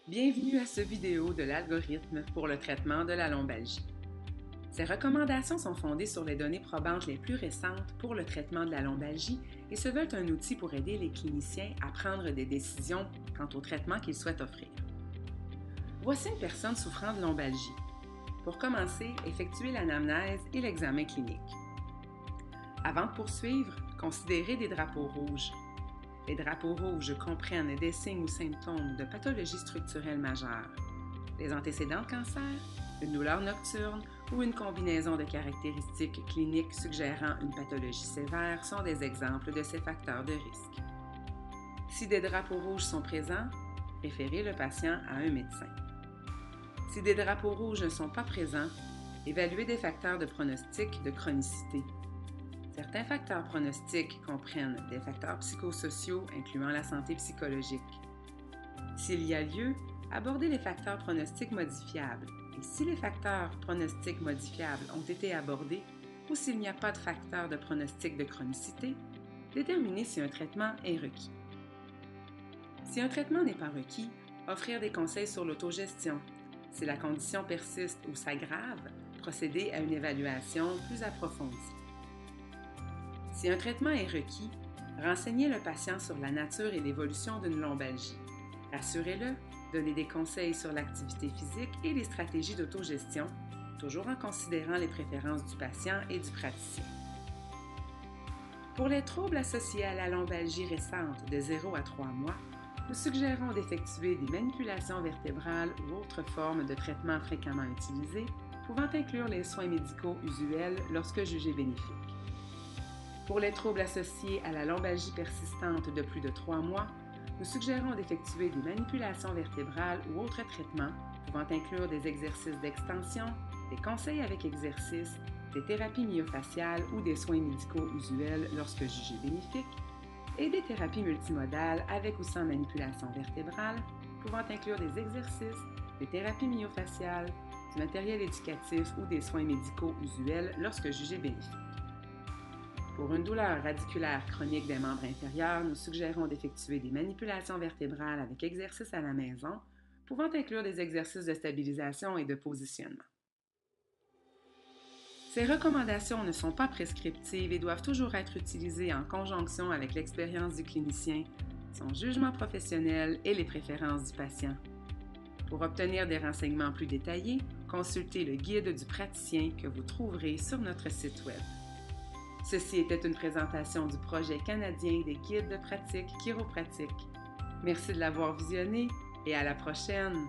Bienvenue à cette vidéo de l'algorithme pour le traitement de la lombalgie. Ces recommandations sont fondées sur les données probantes les plus récentes pour le traitement de la lombalgie et se veulent un outil pour aider les cliniciens à prendre des décisions quant au traitement qu'ils souhaitent offrir. Voici une personne souffrant de lombalgie. Pour commencer, effectuez l'anamnèse et l'examen clinique. Avant de poursuivre, considérez des drapeaux rouges. Les drapeaux rouges comprennent des signes ou symptômes de pathologie structurelle majeure, des antécédents de cancer, une douleur nocturne ou une combinaison de caractéristiques cliniques suggérant une pathologie sévère sont des exemples de ces facteurs de risque. Si des drapeaux rouges sont présents, référez le patient à un médecin. Si des drapeaux rouges ne sont pas présents, évaluez des facteurs de pronostic de chronicité. Certains facteurs pronostiques comprennent des facteurs psychosociaux incluant la santé psychologique. S'il y a lieu, abordez les facteurs pronostiques modifiables et si les facteurs pronostiques modifiables ont été abordés ou s'il n'y a pas de facteur de pronostic de chronicité, déterminez si un traitement est requis. Si un traitement n'est pas requis, offrir des conseils sur l'autogestion. Si la condition persiste ou s'aggrave, procéder à une évaluation plus approfondie. Si un traitement est requis, renseignez le patient sur la nature et l'évolution d'une lombalgie. Rassurez-le, donnez des conseils sur l'activité physique et les stratégies d'autogestion, toujours en considérant les préférences du patient et du praticien. Pour les troubles associés à la lombalgie récente de 0 à 3 mois, nous suggérons d'effectuer des manipulations vertébrales ou autres formes de traitement fréquemment utilisées, pouvant inclure les soins médicaux usuels lorsque jugés bénéfiques. Pour les troubles associés à la lombalgie persistante de plus de 3 mois, nous suggérons d'effectuer des manipulations vertébrales ou autres traitements pouvant inclure des exercices d'extension, des conseils avec exercice, des thérapies myofasciales ou des soins médicaux usuels lorsque jugés bénéfiques, et des thérapies multimodales avec ou sans manipulation vertébrale pouvant inclure des exercices, des thérapies myofasciales, du matériel éducatif ou des soins médicaux usuels lorsque jugés bénéfiques. Pour une douleur radiculaire chronique des membres inférieurs, nous suggérons d'effectuer des manipulations vertébrales avec exercices à la maison, pouvant inclure des exercices de stabilisation et de positionnement. Ces recommandations ne sont pas prescriptives et doivent toujours être utilisées en conjonction avec l'expérience du clinicien, son jugement professionnel et les préférences du patient. Pour obtenir des renseignements plus détaillés, consultez le guide du praticien que vous trouverez sur notre site Web. Ceci était une présentation du projet canadien des guides de pratique chiropratique. Merci de l'avoir visionné et à la prochaine!